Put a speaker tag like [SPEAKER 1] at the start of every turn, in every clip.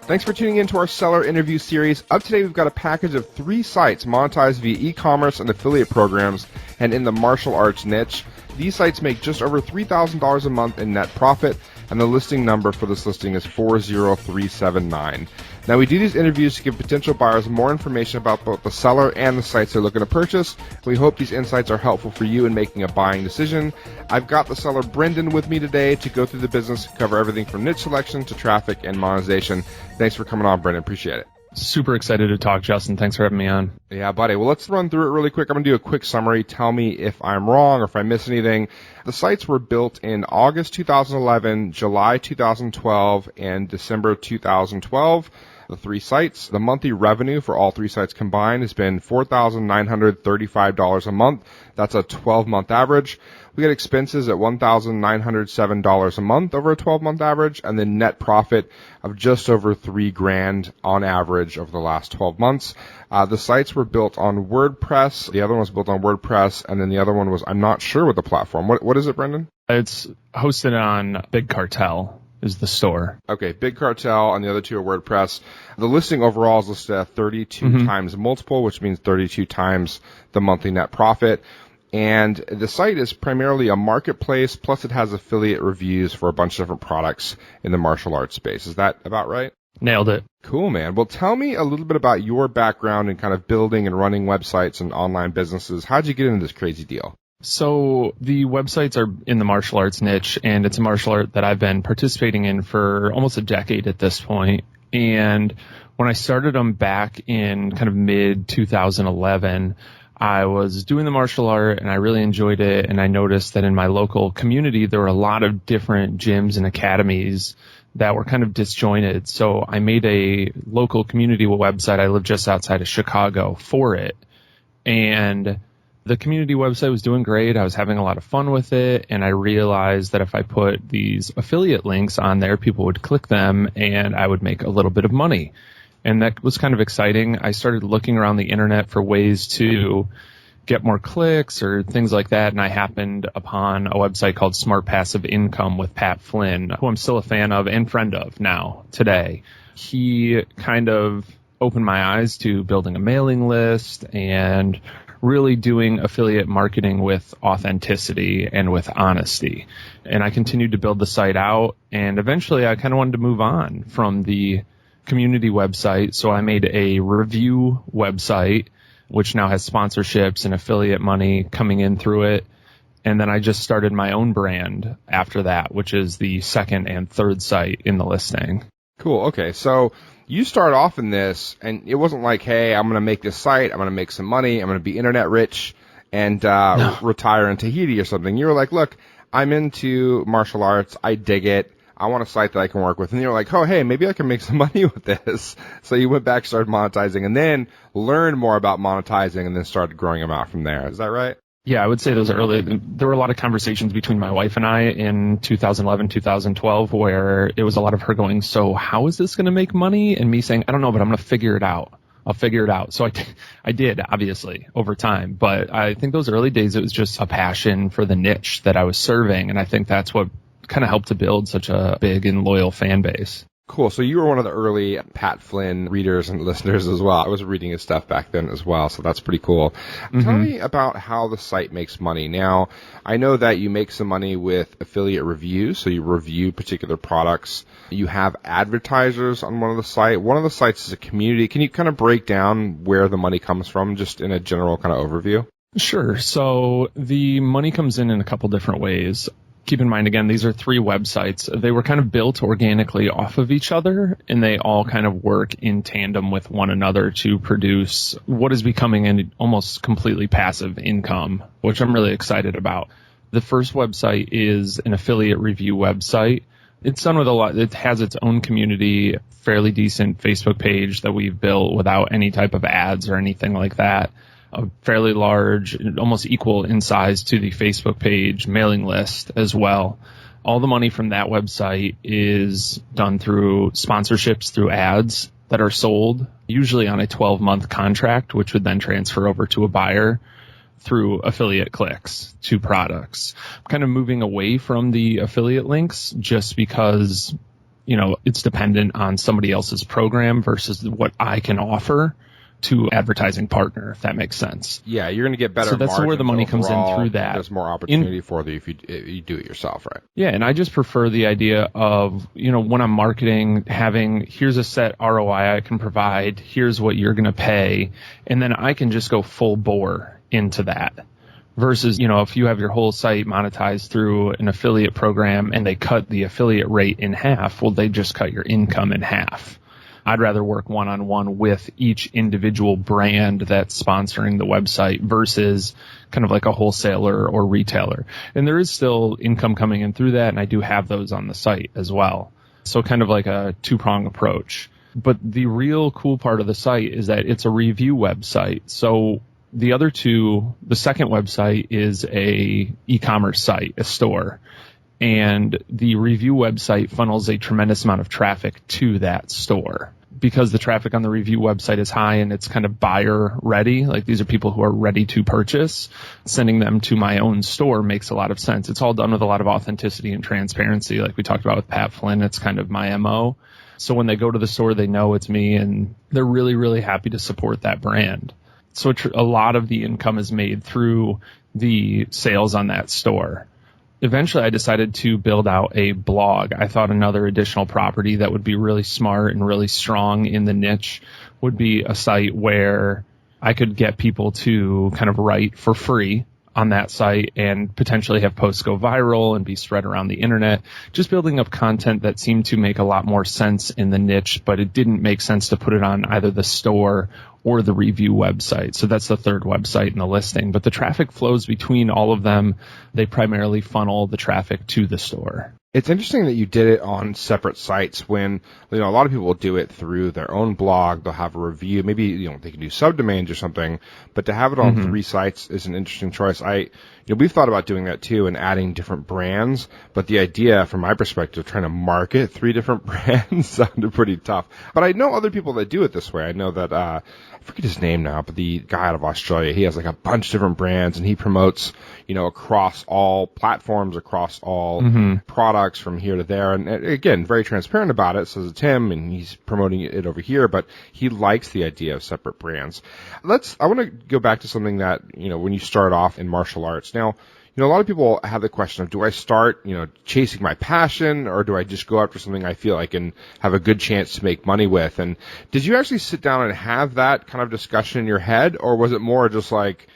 [SPEAKER 1] Thanks for tuning in to our seller interview series. Up today, we've got a package of 3 sites monetized via e-commerce and affiliate programs and in the martial arts niche. These sites make just over $3,000 a month in net profit, and the listing number for this listing is 40379. Now, we do these interviews to give potential buyers more information about both the seller and the sites they're looking to purchase. We hope these insights are helpful for you in making a buying decision. I've got the seller Brendan with me today to go through the business, cover everything from niche selection to traffic and monetization. Thanks for coming on, Brendan. Appreciate it.
[SPEAKER 2] Super excited to talk, Justin. Thanks for having me on.
[SPEAKER 1] Yeah, buddy. Well, let's run through it really quick. I'm going to do a quick summary. Tell me if I'm wrong or if I miss anything. The sites were built in August 2011, July 2012, and December 2012. The 3 sites. The monthly revenue for all 3 sites combined has been $4,935 a month. That's a 12-month average. We get expenses at $1,907 a month over a 12-month average, and then net profit of just over $3,000 on average over the last 12 months. The sites were built on WordPress. The other one was built on WordPress, and then the other one was, I'm not sure what the platform. What is it, Brendan?
[SPEAKER 2] It's hosted on Big Cartel. Is the store.
[SPEAKER 1] Okay, Big Cartel, and the other 2 are WordPress. The listing overall is listed at 32 times multiple, which means 32 times the monthly net profit. And the site is primarily a marketplace, plus it has affiliate reviews for a bunch of different products in the martial arts space. Is that about right?
[SPEAKER 2] Nailed it.
[SPEAKER 1] Cool, man. Well, tell me a little bit about your background in kind of building and running websites and online businesses. How'd you get into this crazy deal?
[SPEAKER 2] So the websites are in the martial arts niche, and it's a martial art that I've been participating in for almost a decade at this point. And when I started them back in kind of mid 2011, I was doing the martial art and I really enjoyed it. And I noticed that in my local community, there were a lot of different gyms and academies that were kind of disjointed. So I made a local community website. I live just outside of Chicago for it. And the community website was doing great. I was having a lot of fun with it. And I realized that if I put these affiliate links on there, people would click them and I would make a little bit of money. And that was kind of exciting. I started looking around the internet for ways to get more clicks or things like that. And I happened upon a website called Smart Passive Income with Pat Flynn, who I'm still a fan of and friend of now today. He kind of opened my eyes to building a mailing list and really doing affiliate marketing with authenticity and with honesty. And I continued to build the site out. And eventually I kind of wanted to move on from the community website. So I made a review website, which now has sponsorships and affiliate money coming in through it. And then I just started my own brand after that, which is the second and third site in the listing.
[SPEAKER 1] Cool. Okay. So you start off in this, and it wasn't like, hey, I'm going to make this site, I'm going to make some money, I'm going to be internet rich and retire in Tahiti or something. You were like, look, I'm into martial arts. I dig it. I want a site that I can work with. And you're like, oh, hey, maybe I can make some money with this. So you went back, started monetizing, and then learned more about monetizing and then started growing them out from there. Is that right?
[SPEAKER 2] Yeah, I would say those are early. There were a lot of conversations between my wife and I in 2011, 2012, where it was a lot of her going, so how is this going to make money? And me saying, I don't know, but I'm going to figure it out. I'll figure it out. So I did, obviously, over time. But I think those early days, it was just a passion for the niche that I was serving. And I think that's what kind of helped to build such a big and loyal fan base.
[SPEAKER 1] Cool. So you were one of the early Pat Flynn readers and listeners as well. I was reading his stuff back then as well, so that's pretty cool. Tell me about how the site makes money. Now, I know that you make some money with affiliate reviews, so you review particular products. You have advertisers on one of the site. One of the sites is a community. Can you kind of break down where the money comes from, just in a general kind of overview?
[SPEAKER 2] Sure. So the money comes in a couple different ways. Keep in mind, again, these are 3 websites. They were kind of built organically off of each other, and they all kind of work in tandem with one another to produce what is becoming an almost completely passive income, which I'm really excited about. The first website is an affiliate review website. It's done with a lot. It has its own community, fairly decent Facebook page that we've built without any type of ads or anything like that. A fairly large, almost equal in size to the Facebook page mailing list as well. All the money from that website is done through sponsorships, through ads that are sold, usually on a 12-month contract, which would then transfer over to a buyer through affiliate clicks to products. I'm kind of moving away from the affiliate links just because it's dependent on somebody else's program versus what I can offer to advertising partner, if that makes sense.
[SPEAKER 1] Yeah, you're going to get better.
[SPEAKER 2] So that's where the money comes in through that.
[SPEAKER 1] There's more opportunity for you if you do it yourself, right?
[SPEAKER 2] Yeah, and I just prefer the idea of, when I'm marketing, having here's a set ROI I can provide, here's what you're going to pay, and then I can just go full bore into that. Versus, if you have your whole site monetized through an affiliate program and they cut the affiliate rate in half, well, they just cut your income in half. I'd rather work one-on-one with each individual brand that's sponsoring the website versus kind of like a wholesaler or retailer. And there is still income coming in through that, and I do have those on the site as well. So kind of like a two-prong approach. But the real cool part of the site is that it's a review website. So the other two, the second website is a e-commerce site, a store. And the review website funnels a tremendous amount of traffic to that store. Because the traffic on the review website is high and it's kind of buyer ready, like these are people who are ready to purchase, sending them to my own store makes a lot of sense. It's all done with a lot of authenticity and transparency, like we talked about with Pat Flynn. It's kind of my MO. So when they go to the store, they know it's me and they're really, really happy to support that brand. So a lot of the income is made through the sales on that store. Eventually, I decided to build out a blog. I thought another additional property that would be really smart and really strong in the niche would be a site where I could get people to kind of write for free on that site and potentially have posts go viral and be spread around the internet. Just building up content that seemed to make a lot more sense in the niche, but it didn't make sense to put it on either the store or the review website. So that's the third website in the listing. But the traffic flows between all of them. They primarily funnel the traffic to the store.
[SPEAKER 1] It's interesting that you did it on separate sites when, a lot of people will do it through their own blog. They'll have a review. Maybe, they can do subdomains or something, but to have it on three sites is an interesting choice. We've thought about doing that too and adding different brands, but the idea from my perspective, trying to market three different brands sounded pretty tough. But I know other people that do it this way. I know that, I forget his name now, but the guy out of Australia, he has like a bunch of different brands and he promotes, across all platforms, across all products from here to there. And again, very transparent about it. Says it's him and he's promoting it over here, but he likes the idea of separate brands. I want to go back to something that, when you start off in martial arts. Now, a lot of people have the question of, do I start, chasing my passion or do I just go after something I feel I can have a good chance to make money with? And did you actually sit down and have that kind of discussion in your head, or was it more just like,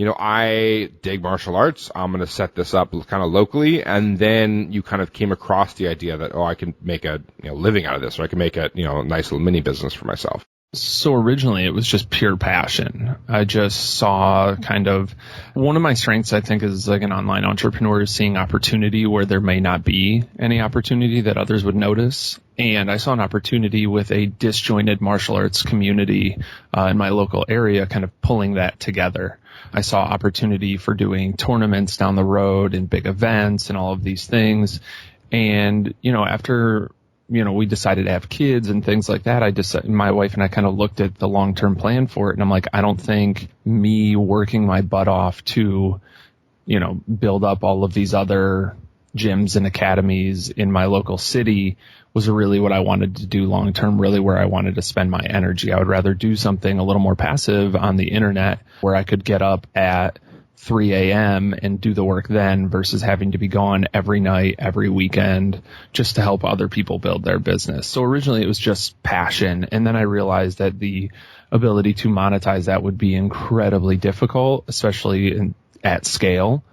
[SPEAKER 1] I dig martial arts, I'm going to set this up kind of locally, and then you kind of came across the idea that, I can make a living out of this, or I can make a nice little mini business for myself?
[SPEAKER 2] So originally it was just pure passion. I just saw kind of one of my strengths, I think, is like an online entrepreneur, is seeing opportunity where there may not be any opportunity that others would notice. And I saw an opportunity with a disjointed martial arts community in my local area, kind of pulling that together. I saw opportunity for doing tournaments down the road and big events and all of these things. And, after we decided to have kids and things like that, my wife and I kind of looked at the long-term plan for it. And I'm like, I don't think me working my butt off to, build up all of these other gyms and academies in my local city was really what I wanted to do long-term, really where I wanted to spend my energy. I would rather do something a little more passive on the internet where I could get up at 3 a.m. and do the work then versus having to be gone every night, every weekend, just to help other people build their business. So originally it was just passion. And then I realized that the ability to monetize that would be incredibly difficult, especially at scale.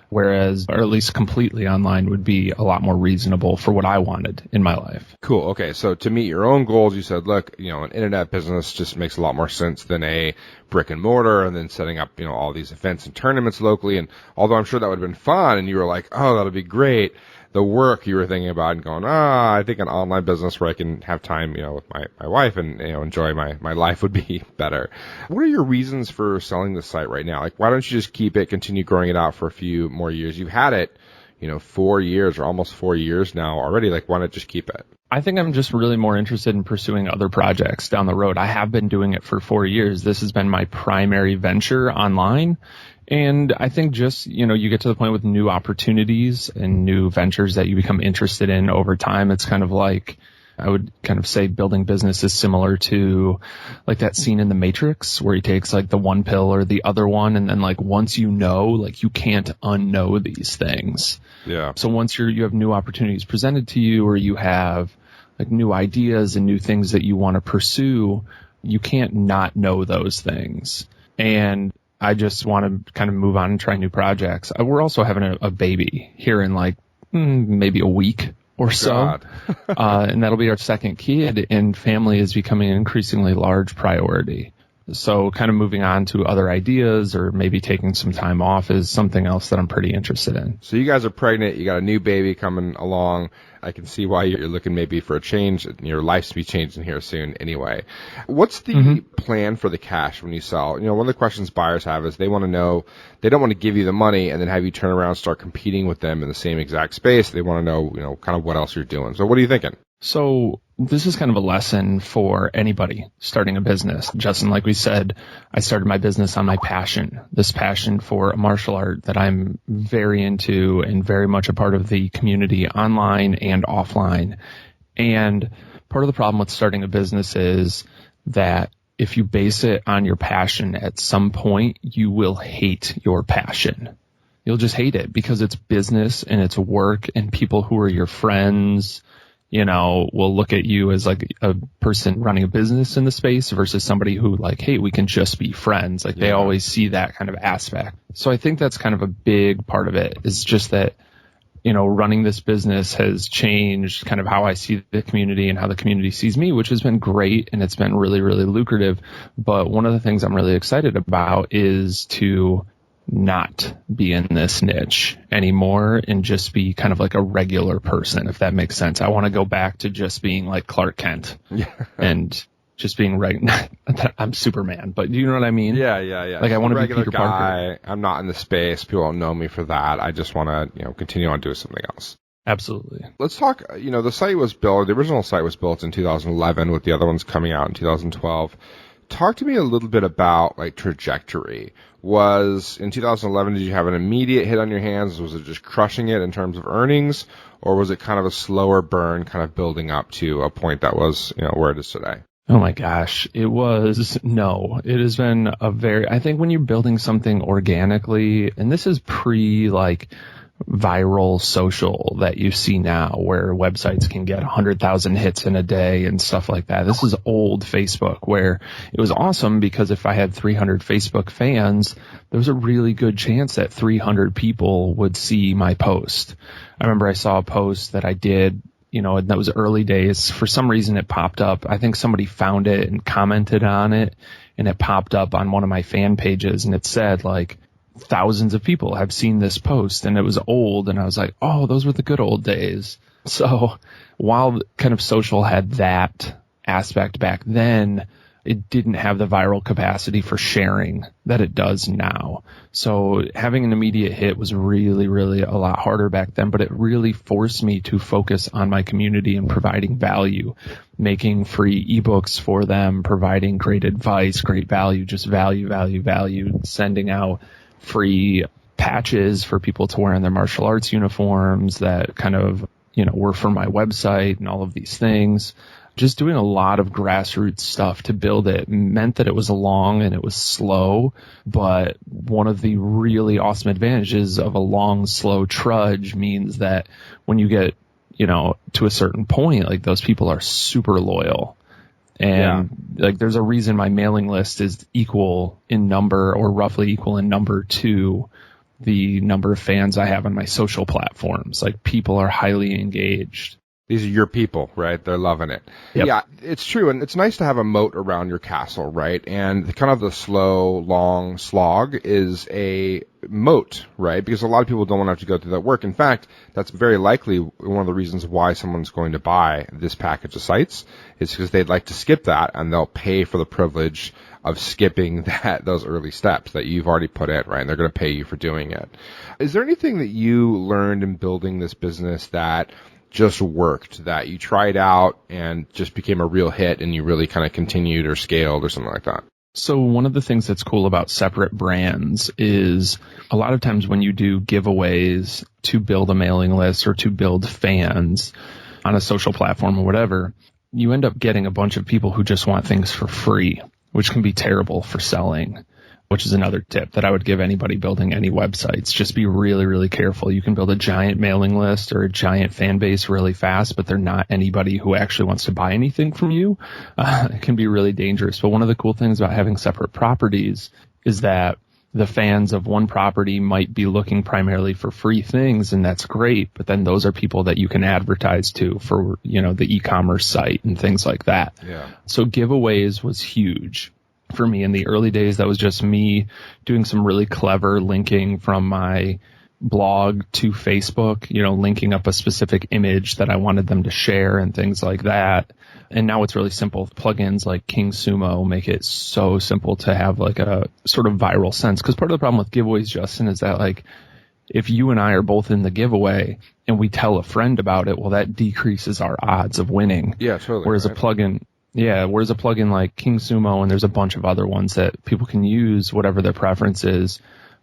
[SPEAKER 2] Whereas, or at least completely online, would be a lot more reasonable for what I wanted in my life.
[SPEAKER 1] Cool. Okay. So to meet your own goals, you said, look, an internet business just makes a lot more sense than a brick and mortar, and then setting up, all these events and tournaments locally. And although I'm sure that would have been fun and you were like, oh, that'll be great, the work you were thinking about and going, I think an online business where I can have time, with my wife and, enjoy my life would be better. What are your reasons for selling the site right now? Like, why don't you just keep it, continue growing it out for a few more years? You've had it, 4 years or almost 4 years now already. Like, why not just keep it?
[SPEAKER 2] I think I'm just really more interested in pursuing other projects down the road. I have been doing it for 4 years. This has been my primary venture online. And I think just, you get to the point with new opportunities and new ventures that you become interested in over time. It's kind of like, I would kind of say building business is similar to like that scene in The Matrix where he takes like the one pill or the other one. And then like once you know, like you can't unknow these things.
[SPEAKER 1] Yeah.
[SPEAKER 2] So once you have new opportunities presented to you, or you have like new ideas and new things that you want to pursue, you can't not know those things. And I just want to kind of move on and try new projects. We're also having a baby here in like maybe a week or so. And that'll be our second kid, and family is becoming an increasingly large priority. So kind of moving on to other ideas or maybe taking some time off is something else that I'm pretty interested in.
[SPEAKER 1] So you guys are pregnant. You got a new baby coming along. I can see why you're looking maybe for a change. Your life's be changing here soon anyway. What's the plan for the cash when you sell? One of the questions buyers have is they want to know, they don't want to give you the money and then have you turn around and start competing with them in the same exact space. They want to know, kind of what else you're doing. So what are you thinking?
[SPEAKER 2] So this is kind of a lesson for anybody starting a business. Justin, like we said, I started my business on my passion, this passion for a martial art that I'm very into and very much a part of the community online and offline. And part of the problem with starting a business is that if you base it on your passion, at some point you will hate your passion. You'll just hate it because it's business and it's work, and people who are your friends, will look at you as like a person running a business in the space versus somebody who like, hey, we can just be friends. Like they always see that kind of aspect. So I think that's kind of a big part of it, is just that, running this business has changed kind of how I see the community and how the community sees me, which has been great. And it's been really, really lucrative. But one of the things I'm really excited about is to not be in this niche anymore and just be kind of like a regular person, if that makes sense. I want to go back to just being like Clark Kent and just being I'm Superman, but do you know what I mean?
[SPEAKER 1] Yeah.
[SPEAKER 2] Like I want to be Peter
[SPEAKER 1] guy.
[SPEAKER 2] Parker.
[SPEAKER 1] I'm not in the space. People don't know me for that. I just want to, continue on doing something else.
[SPEAKER 2] Absolutely.
[SPEAKER 1] Let's talk, the site was built, the original site was built in 2011 with the other ones coming out in 2012. Talk to me a little bit about like trajectory. Was in 2011, did you have an immediate hit on your hands? Was it just crushing it in terms of earnings, or was it kind of a slower burn, kind of building up to a point that was, where it is today?
[SPEAKER 2] Oh my gosh. It has been I think when you're building something organically, and this is like viral social that you see now where websites can get 100,000 hits in a day and stuff like that. This is old Facebook, where it was awesome because if I had 300 Facebook fans, there was a really good chance that 300 people would see my post. I remember I saw a post that I did, and that was early days. For some reason it popped up. I think somebody found it and commented on it, and it popped up on one of my fan pages, and it said like, thousands of people have seen this post, and it was old, and I was like, oh, those were the good old days. So while kind of social had that aspect back then, it didn't have the viral capacity for sharing that it does now. So having an immediate hit was really, really a lot harder back then, but it really forced me to focus on my community and providing value, making free ebooks for them, providing great advice, great value, just value, sending out free patches for people to wear in their martial arts uniforms that kind of, were for my website and all of these things. Just doing a lot of grassroots stuff to build it meant that it was long and it was slow, but one of the really awesome advantages of a long, slow trudge means that when you get, to a certain point, like those people are super loyal. And like, there's a reason my mailing list is equal in number or roughly equal in number to the number of fans I have on my social platforms. Like, people are highly engaged.
[SPEAKER 1] These are your people, right? They're loving it.
[SPEAKER 2] Yep.
[SPEAKER 1] Yeah, it's true. And it's nice to have a moat around your castle, right? And kind of the slow, long slog is a moat, right? Because a lot of people don't want to have to go through that work. In fact, that's very likely one of the reasons why someone's going to buy this package of sites, is because they'd like to skip that, and they'll pay for the privilege of skipping those early steps that you've already put in, right? And they're going to pay you for doing it. Is there anything that you learned in building this business that just worked, that you tried out and just became a real hit and you really kind of continued or scaled or something like that?
[SPEAKER 2] So one of the things that's cool about separate brands is a lot of times when you do giveaways to build a mailing list or to build fans on a social platform or whatever, you end up getting a bunch of people who just want things for free, which can be terrible for selling, which is another tip that I would give anybody building any websites. Just be really, really careful. You can build a giant mailing list or a giant fan base really fast, but they're not anybody who actually wants to buy anything from you. It can be really dangerous. But one of the cool things about having separate properties is that the fans of one property might be looking primarily for free things, and that's great. But then those are people that you can advertise to for, the e-commerce site and things like that.
[SPEAKER 1] Yeah.
[SPEAKER 2] So giveaways was huge. For me in the early days, that was just me doing some really clever linking from my blog to Facebook, linking up a specific image that I wanted them to share and things like that. And now it's really simple. Plugins like King Sumo make it so simple to have like a sort of viral sense. Because part of the problem with giveaways, Justin, is that like if you and I are both in the giveaway and we tell a friend about it, well, that decreases our odds of winning.
[SPEAKER 1] Yeah, totally.
[SPEAKER 2] Whereas
[SPEAKER 1] right.
[SPEAKER 2] whereas a plugin like King Sumo, and there's a bunch of other ones that people can use, whatever their preference is,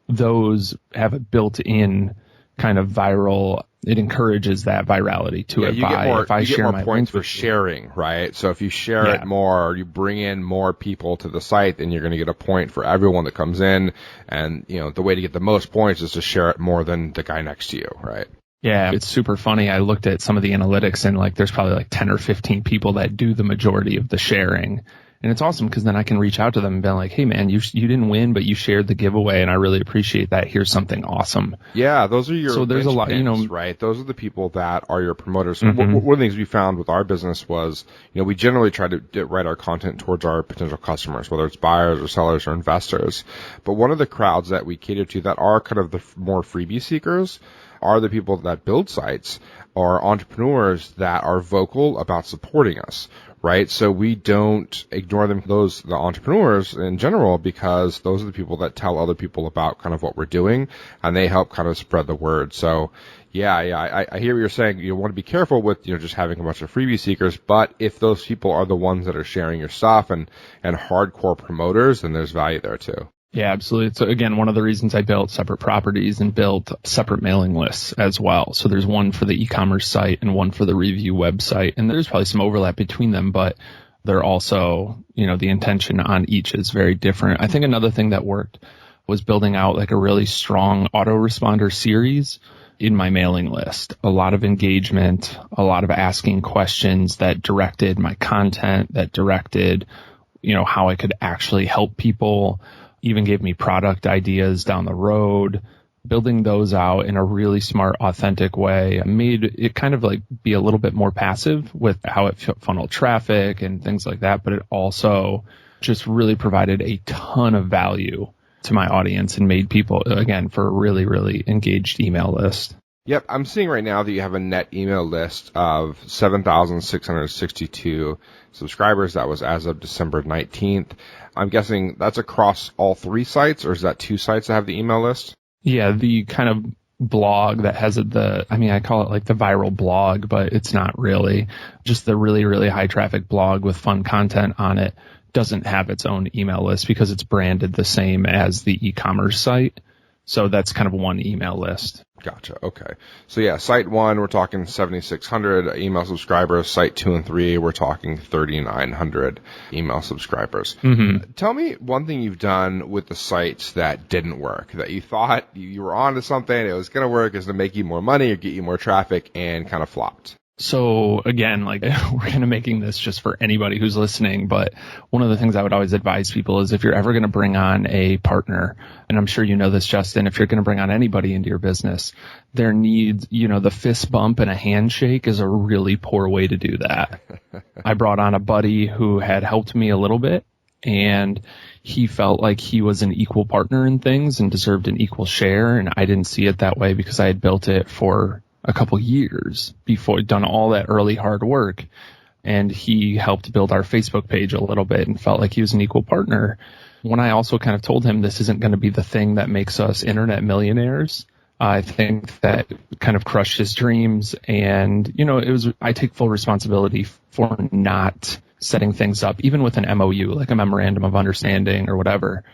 [SPEAKER 2] those have a built-in kind of viral, it encourages that virality to it.
[SPEAKER 1] You get more points for
[SPEAKER 2] link
[SPEAKER 1] sharing, right? So if you share it more, or you bring in more people to the site, then you're going to get a point for everyone that comes in. And, the way to get the most points is to share it more than the guy next to you, right?
[SPEAKER 2] Yeah, it's super funny. I looked at some of the analytics and there's probably 10 or 15 people that do the majority of the sharing. And it's awesome because then I can reach out to them and be like, hey man, you didn't win, but you shared the giveaway and I really appreciate that. Here's something awesome.
[SPEAKER 1] Yeah, those are your
[SPEAKER 2] there's a lot,
[SPEAKER 1] right? Those are the people that are your promoters. Mm-hmm. One of the things we found with our business was, we generally try to write our content towards our potential customers, whether it's buyers or sellers or investors. But one of the crowds that we cater to that are kind of the more freebie seekers are the people that build sites or entrepreneurs that are vocal about supporting us, right? So we don't ignore them, the entrepreneurs in general, because those are the people that tell other people about kind of what we're doing, and they help kind of spread the word. So I hear what you're saying. You want to be careful with, just having a bunch of freebie seekers, but if those people are the ones that are sharing your stuff and hardcore promoters, then there's value there too.
[SPEAKER 2] Yeah, absolutely. So again, one of the reasons I built separate properties and built separate mailing lists as well. So there's one for the e-commerce site and one for the review website. And there's probably some overlap between them, but they're also, the intention on each is very different. I think another thing that worked was building out a really strong autoresponder series in my mailing list. A lot of engagement, a lot of asking questions that directed my content, that directed, how I could actually help people. Even gave me product ideas down the road. Building those out in a really smart, authentic way made it kind of be a little bit more passive with how it funneled traffic and things like that. But it also just really provided a ton of value to my audience and made people, again, for a really, really engaged email list.
[SPEAKER 1] Yep, I'm seeing right now that you have a net email list of 7,662 subscribers. That was as of December 19th. I'm guessing that's across all three sites, or is that two sites that have the email list?
[SPEAKER 2] Yeah, the kind of blog that has I call it the viral blog, but it's not really. Just the really, really high traffic blog with fun content on it doesn't have its own email list because it's branded the same as the e-commerce site. So that's kind of one email list.
[SPEAKER 1] Gotcha. Okay. So yeah, site 1, we're talking 7,600 email subscribers. Site 2 and 3, we're talking 3,900 email subscribers.
[SPEAKER 2] Mm-hmm.
[SPEAKER 1] Tell me one thing you've done with the sites that didn't work, that you thought you were onto something, it was going to work, is to make you more money or get you more traffic, and kind of flopped.
[SPEAKER 2] So again, we're kind of making this just for anybody who's listening, but one of the things I would always advise people is if you're ever going to bring on a partner, and I'm sure you know this, Justin, if you're going to bring on anybody into your business, there needs, the fist bump and a handshake is a really poor way to do that. I brought on a buddy who had helped me a little bit, and he felt like he was an equal partner in things and deserved an equal share, and I didn't see it that way because I had built it for a couple years before, done all that early hard work. And he helped build our Facebook page a little bit and felt like he was an equal partner. When I also kind of told him this isn't going to be the thing that makes us internet millionaires, I think that kind of crushed his dreams. And, I take full responsibility for not setting things up, even with an MOU, like a memorandum of understanding or whatever,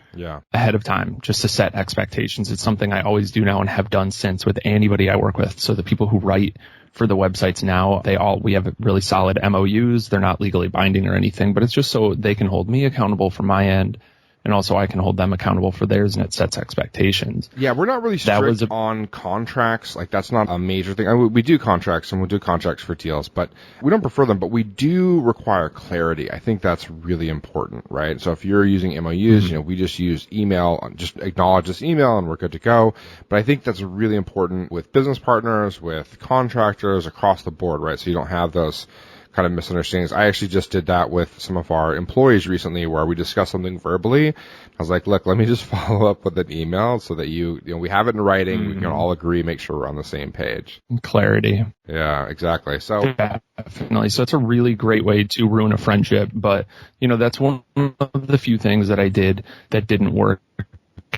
[SPEAKER 2] ahead of time, just to set expectations. It's something I always do now and have done since with anybody I work with. So the people who write for the websites now, we have really solid MOUs. They're not legally binding or anything, but it's just so they can hold me accountable from my end. And also I can hold them accountable for theirs, and it sets expectations.
[SPEAKER 1] Yeah, we're not really strict on contracts. Like, that's not a major thing. I mean, we do contracts, and we'll do contracts for deals, but we don't prefer them, but we do require clarity. I think that's really important, right? So if you're using MOUs, we just use email, just acknowledge this email and we're good to go. But I think that's really important with business partners, with contractors across the board, right? So you don't have those kind of misunderstandings. I actually just did that with some of our employees recently, where we discussed something verbally. I was like, look, let me just follow up with an email so that we have it in writing. We can all agree, make sure we're on the same page.
[SPEAKER 2] Clarity.
[SPEAKER 1] Yeah, exactly. So
[SPEAKER 2] definitely. So it's a really great way to ruin a friendship. But, that's one of the few things that I did that didn't work.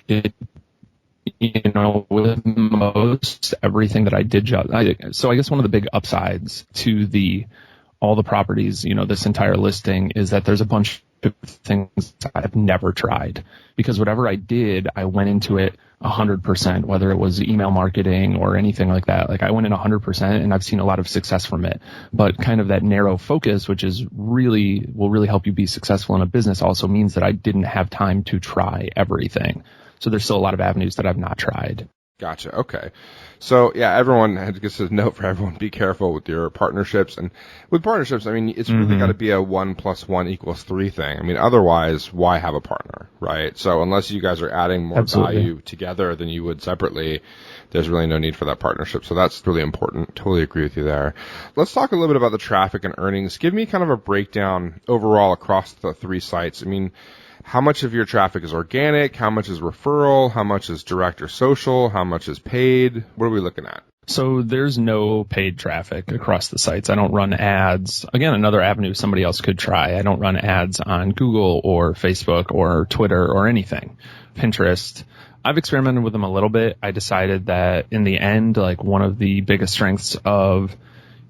[SPEAKER 2] With most everything that I did. So I guess one of the big upsides to all the properties, this entire listing, is that there's a bunch of things I've never tried, because whatever I did, I went into it 100%, whether it was email marketing or anything like that. Like, I went in 100%, and I've seen a lot of success from it. But kind of that narrow focus, which will really help you be successful in a business, also means that I didn't have time to try everything. So there's still a lot of avenues that I've not tried.
[SPEAKER 1] Gotcha. Okay. So yeah, everyone, I guess a note for everyone, be careful with your partnerships. And with partnerships, I mean, it's really got to be a 1 + 1 = 3 thing. I mean, otherwise, why have a partner, right? So unless you guys are adding more value together than you would separately, there's really no need for that partnership. So that's really important. Totally agree with you there. Let's talk a little bit about the traffic and earnings. Give me kind of a breakdown overall across the 3 sites. I mean, how much of your traffic is organic? How much is referral? How much is direct or social? How much is paid? What are we looking at?
[SPEAKER 2] So there's no paid traffic across the sites. I don't run ads. Again, another avenue somebody else could try. I don't run ads on Google or Facebook or Twitter or anything. Pinterest. I've experimented with them a little bit. I decided that in the end, like, one of the biggest strengths of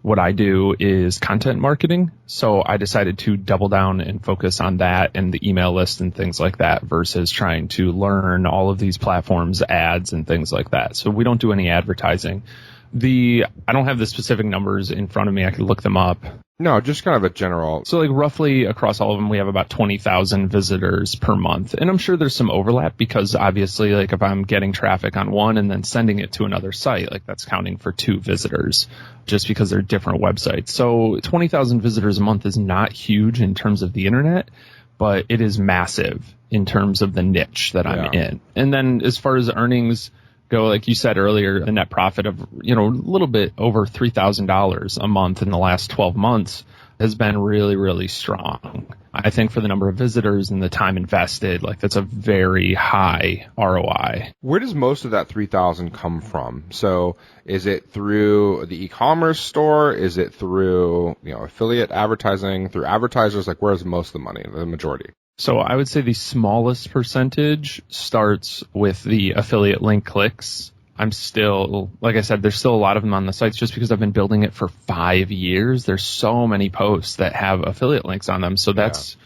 [SPEAKER 2] what I do is content marketing. So I decided to double down and focus on that and the email list and things like that, versus trying to learn all of these platforms, ads and things like that. So we don't do any advertising. I don't have the specific numbers in front of me. I could look them up.
[SPEAKER 1] No, just kind of a general.
[SPEAKER 2] So like roughly across all of them, we have about 20,000 visitors per month. And I'm sure there's some overlap, because obviously, like, if I'm getting traffic on one and then sending it to another site, like, that's counting for 2 visitors, just because they're different websites. So 20,000 visitors a month is not huge in terms of the internet, but it is massive in terms of the niche that I'm in. And then as far as earnings go, like you said earlier, a net profit of, a little bit over $3,000 a month in the last 12 months has been really, really strong. I think for the number of visitors and the time invested, like, that's a very high ROI.
[SPEAKER 1] Where does most of that 3,000 come from? So is it through the e-commerce store? Is it through, affiliate advertising, through advertisers? Like, where's most of the money, the majority?
[SPEAKER 2] So I would say the smallest percentage starts with the affiliate link clicks. I'm still, like I said, there's still a lot of them on the sites, just because I've been building it for 5 years. There's so many posts that have affiliate links on them. So that's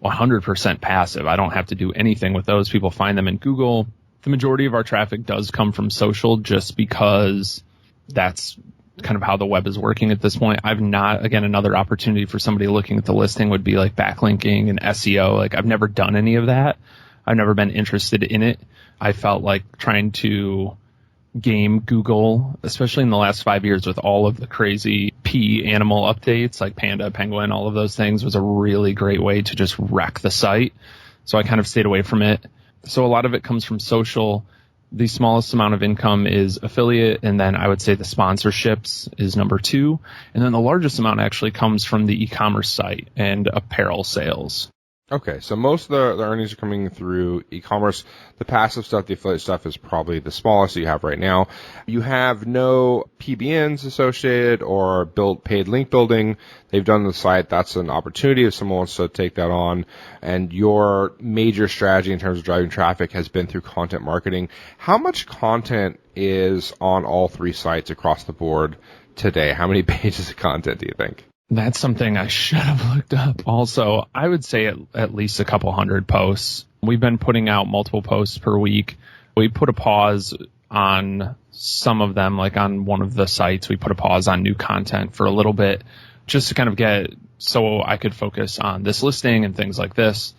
[SPEAKER 2] 100% passive. I don't have to do anything with those. People find them in Google. The majority of our traffic does come from social, just because that's kind of how the web is working at this point. I've not, again, another opportunity for somebody looking at the listing would be like backlinking and SEO. Like, I've never done any of that. I've never been interested in it. I felt like trying to game Google, especially in the last 5 years with all of the crazy animal updates like panda, penguin, all of those things, was a really great way to just wreck the site. So I kind of stayed away from it. So a lot of it comes from social. The smallest amount of income is affiliate, and then I would say the sponsorships is number 2. And then the largest amount actually comes from the e-commerce site and apparel sales.
[SPEAKER 1] Okay, so most of the earnings are coming through e-commerce. The passive stuff, the affiliate stuff, is probably the smallest you have right now. You have no PBNs associated or paid link building. They've done the site. That's an opportunity if someone wants to take that on. And your major strategy in terms of driving traffic has been through content marketing. How much content is on all 3 sites across the board today? How many pages of content do you think?
[SPEAKER 2] That's something I should have looked up. Also, I would say at least a couple hundred posts. We've been putting out multiple posts per week. We put a pause on some of them, like on one of the sites, we put a pause on new content for a little bit just to kind of get so I could focus on this listing and things like this.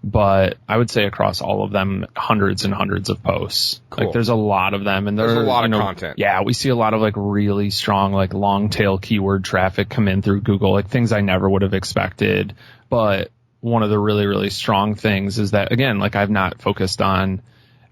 [SPEAKER 2] But I would say across all of them, hundreds and hundreds of posts.
[SPEAKER 1] Cool.
[SPEAKER 2] Like there's a lot of them, and
[SPEAKER 1] there's a lot of content.
[SPEAKER 2] Yeah, we see a lot of like really strong, like long tail keyword traffic come in through Google, like things I never would have expected. But one of the really, really strong things is that, again, like I've not focused on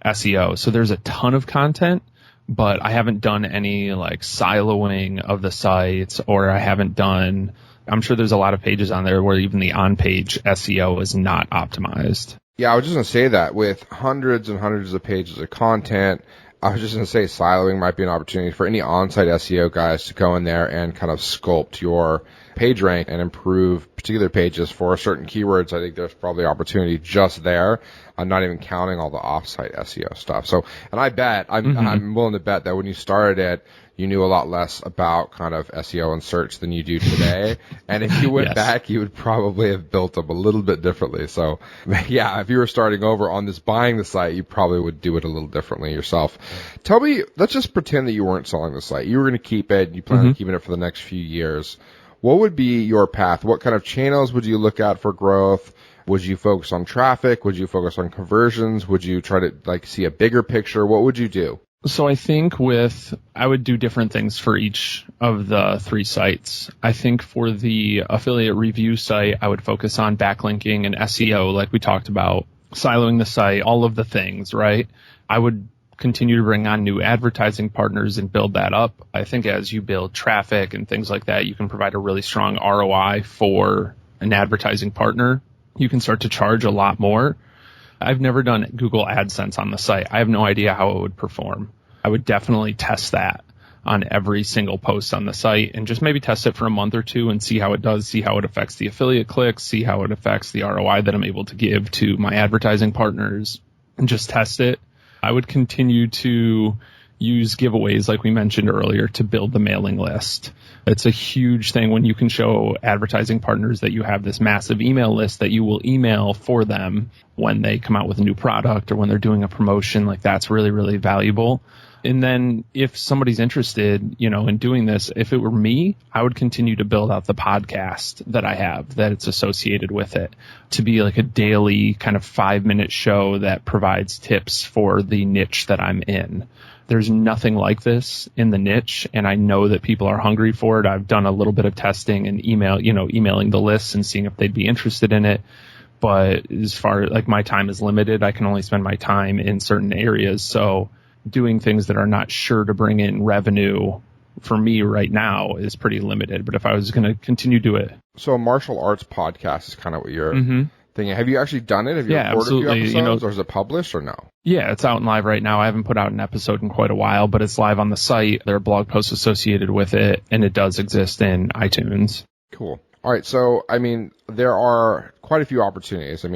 [SPEAKER 2] SEO. So there's a ton of content, but I haven't done any like siloing of the sites, or I haven't done, I'm sure there's a lot of pages on there where even the on-page SEO is not optimized.
[SPEAKER 1] Yeah, I was just going to say that with hundreds and hundreds of pages of content, I was just going to say siloing might be an opportunity for any on-site SEO guys to go in there and kind of sculpt your page rank and improve particular pages for certain keywords. I think there's probably opportunity just there. I'm not even counting all the off-site SEO stuff. So, and I bet, I'm willing to bet that when you started it, you knew a lot less about kind of SEO and search than you do today. And if you went back, you would probably have built them a little bit differently. So yeah, if you were starting over on this buying the site, you probably would do it a little differently yourself. Tell me, let's just pretend that you weren't selling the site. You were going to keep it. You plan on keeping it for the next few years. What would be your path? What kind of channels would you look at for growth? Would you focus on traffic? Would you focus on conversions? Would you try to like see a bigger picture? What would you do?
[SPEAKER 2] So I think I would do different things for each of the three sites. I think for the affiliate review site, I would focus on backlinking and SEO, like we talked about, siloing the site, all of the things, right? I would continue to bring on new advertising partners and build that up. I think as you build traffic and things like that, you can provide a really strong ROI for an advertising partner. You can start to charge a lot more. I've never done Google AdSense on the site. I have no idea how it would perform. I would definitely test that on every single post on the site and just maybe test it for a month or two and see how it does, see how it affects the affiliate clicks, see how it affects the ROI that I'm able to give to my advertising partners, and just test it. I would continue to use giveaways like we mentioned earlier to build the mailing list. It's a huge thing when you can show advertising partners that you have this massive email list that you will email for them when they come out with a new product or when they're doing a promotion. Like that's really, really valuable. And then if somebody's interested, in doing this, if it were me, I would continue to build out the podcast that I have that it's associated with it to be like a daily kind of 5-minute show that provides tips for the niche that I'm in. There's nothing like this in the niche, and I know that people are hungry for it. I've done a little bit of testing and emailing the lists and seeing if they'd be interested in it. But as far like my time is limited, I can only spend my time in certain areas. So doing things that are not sure to bring in revenue for me right now is pretty limited. But if I was going to continue to do it.
[SPEAKER 1] So a martial arts podcast is kind of what you're thinking. Have you actually done it? Have you recorded
[SPEAKER 2] absolutely.
[SPEAKER 1] A few episodes, or is it published or no?
[SPEAKER 2] Yeah, it's out and live right now. I haven't put out an episode in quite a while, but it's live on the site. There are blog posts associated with it, and it does exist in iTunes.
[SPEAKER 1] Cool. All right. So, there are quite a few opportunities.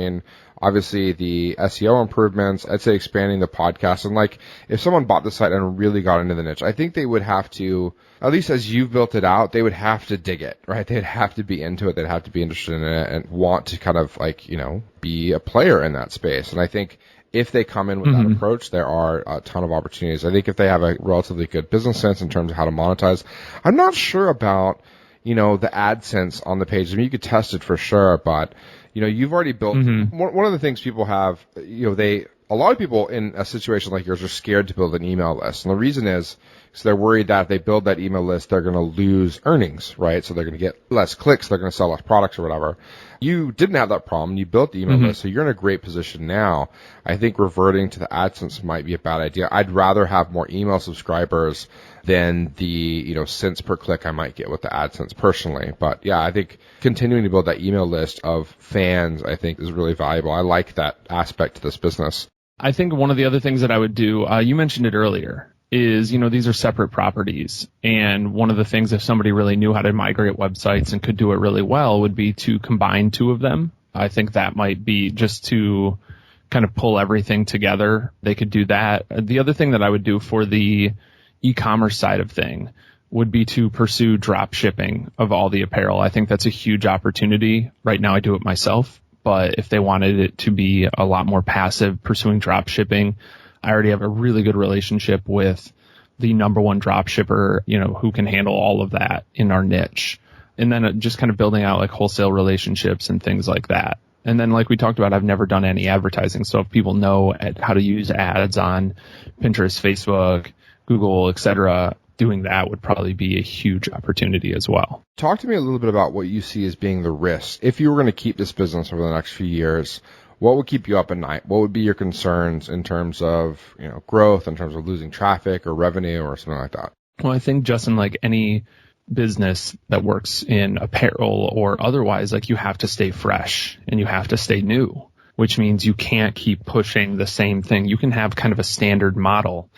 [SPEAKER 1] Obviously the SEO improvements, I'd say expanding the podcast. And if someone bought the site and really got into the niche, I think they would have to, at least as you've built it out, they would have to dig it, right? They'd have to be into it. They'd have to be interested in it and want to kind of be a player in that space. And I think if they come in with that approach, there are a ton of opportunities. I think if they have a relatively good business sense in terms of how to monetize, I'm not sure about, the AdSense on the page. You could test it for sure, but you've already built one of the things people have, a lot of people in a situation like yours are scared to build an email list. And the reason is because they're worried that if they build that email list, they're going to lose earnings, right? So they're going to get less clicks. They're going to sell less products or whatever. You didn't have that problem. You built the email list. So you're in a great position now. I think reverting to the AdSense might be a bad idea. I'd rather have more email subscribers than the, cents per click I might get with the AdSense personally. But yeah, I think continuing to build that email list of fans, I think is really valuable. I like that aspect to this business.
[SPEAKER 2] I think one of the other things that I would do, you mentioned it earlier, is, these are separate properties. And one of the things, if somebody really knew how to migrate websites and could do it really well, would be to combine two of them. I think that might be just to kind of pull everything together. They could do that. The other thing that I would do for the e-commerce side of thing would be to pursue drop shipping of all the apparel. I think that's a huge opportunity. Right now I do it myself, but if they wanted it to be a lot more passive, pursuing drop shipping, I already have a really good relationship with the number one drop shipper, who can handle all of that in our niche. And then just kind of building out like wholesale relationships and things like that. And then like we talked about, I've never done any advertising. So if people know how to use ads on Pinterest, Facebook, Google, etc., doing that would probably be a huge opportunity as well.
[SPEAKER 1] Talk to me a little bit about what you see as being the risks. If you were going to keep this business over the next few years, what would keep you up at night? What would be your concerns in terms of, growth, in terms of losing traffic or revenue or something like that?
[SPEAKER 2] Well, I think, Justin, like any business that works in apparel or otherwise, like you have to stay fresh and you have to stay new, which means you can't keep pushing the same thing. You can have kind of a standard model,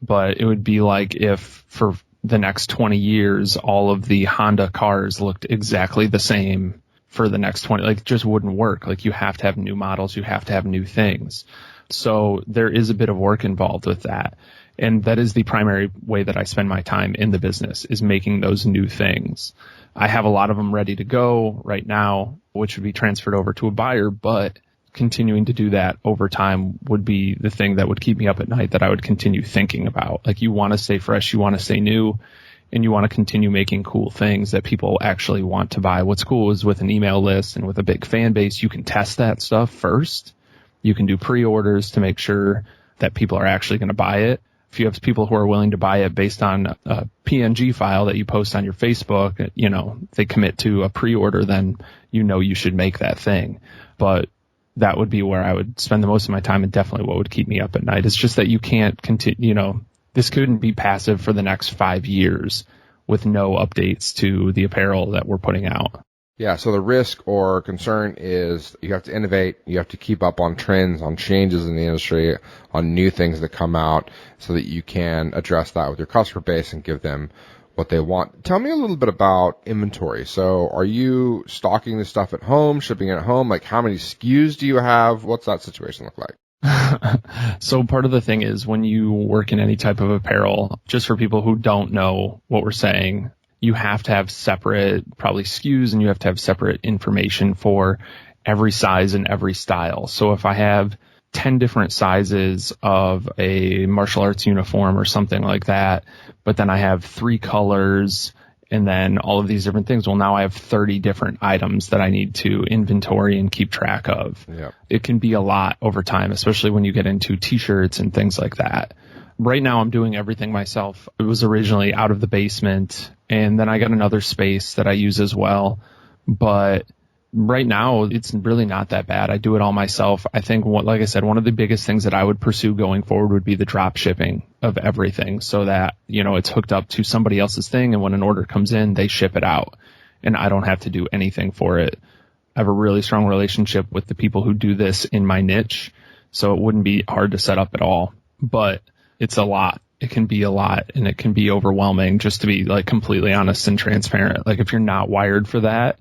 [SPEAKER 2] but it would be like if for the next 20 years, all of the Honda cars looked exactly the same for the next 20, like it just wouldn't work. Like you have to have new models, you have to have new things. So there is a bit of work involved with that. And that is the primary way that I spend my time in the business, is making those new things. I have a lot of them ready to go right now, which would be transferred over to a buyer, but continuing to do that over time would be the thing that would keep me up at night, that I would continue thinking about. Like you want to stay fresh, you want to stay new, and you want to continue making cool things that people actually want to buy. What's cool is with an email list and with a big fan base, you can test that stuff first. You can do pre-orders to make sure that people are actually going to buy it. If you have people who are willing to buy it based on a PNG file that you post on your Facebook, they commit to a pre-order, then you should make that thing. But that would be where I would spend the most of my time, and definitely what would keep me up at night. It's just that you can't continue, this couldn't be passive for the next 5 years with no updates to the apparel that we're putting out.
[SPEAKER 1] Yeah, so the risk or concern is you have to innovate, you have to keep up on trends, on changes in the industry, on new things that come out, so that you can address that with your customer base and give them what they want. Tell me a little bit about inventory. So are you stocking this stuff at home, shipping it at home? Like how many SKUs do you have? What's that situation look like?
[SPEAKER 2] So part of the thing is when you work in any type of apparel, just for people who don't know what we're saying, you have to have separate probably SKUs, and you have to have separate information for every size and every style. So if I have 10 different sizes of a martial arts uniform or something like that, but then I have 3 colors and then all of these different things, well, now I have 30 different items that I need to inventory and keep track of.
[SPEAKER 1] Yep.
[SPEAKER 2] It can be a lot over time, especially when you get into t-shirts and things like that. Right now I'm doing everything myself. It was originally out of the basement, and then I got another space that I use as well. But right now it's really not that bad. I do it all myself. I think, like I said, one of the biggest things that I would pursue going forward would be the drop shipping of everything, so that, it's hooked up to somebody else's thing, and when an order comes in, they ship it out and I don't have to do anything for it. I have a really strong relationship with the people who do this in my niche, so it wouldn't be hard to set up at all. But it's a lot. It can be a lot, and it can be overwhelming, just to be like completely honest and transparent. Like if you're not wired for that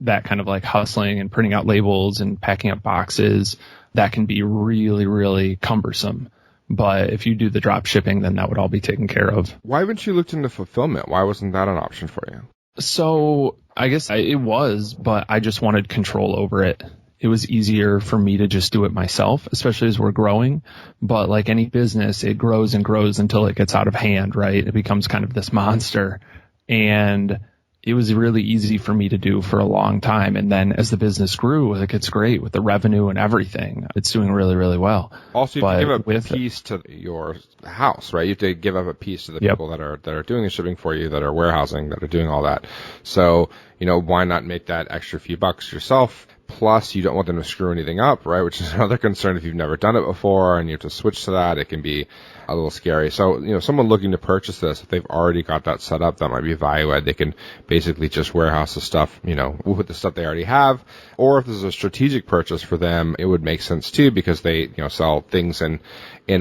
[SPEAKER 2] kind of like hustling and printing out labels and packing up boxes, that can be really, really cumbersome. But if you do the drop shipping, then that would all be taken care of.
[SPEAKER 1] Why haven't you looked into fulfillment? Why wasn't that an option for you?
[SPEAKER 2] So I guess it was, but I just wanted control over it. It was easier for me to just do it myself, especially as we're growing. But like any business, it grows and grows until it gets out of hand, right? It becomes kind of this monster. And it was really easy for me to do for a long time. And then as the business grew, like it's great with the revenue and everything. It's doing really, really well.
[SPEAKER 1] Also, you have to give up a piece to your house, right? You have to give up a piece to the people that are doing the shipping for you, that are warehousing, that are doing all that. So, why not make that extra few bucks yourself? Plus, you don't want them to screw anything up, right? Which is another concern if you've never done it before and you have to switch to that. It can be a little scary. So, someone looking to purchase this, if they've already got that set up, that might be value add. They can basically just warehouse the stuff, with the stuff they already have. Or if this is a strategic purchase for them, it would make sense too, because they, sell things in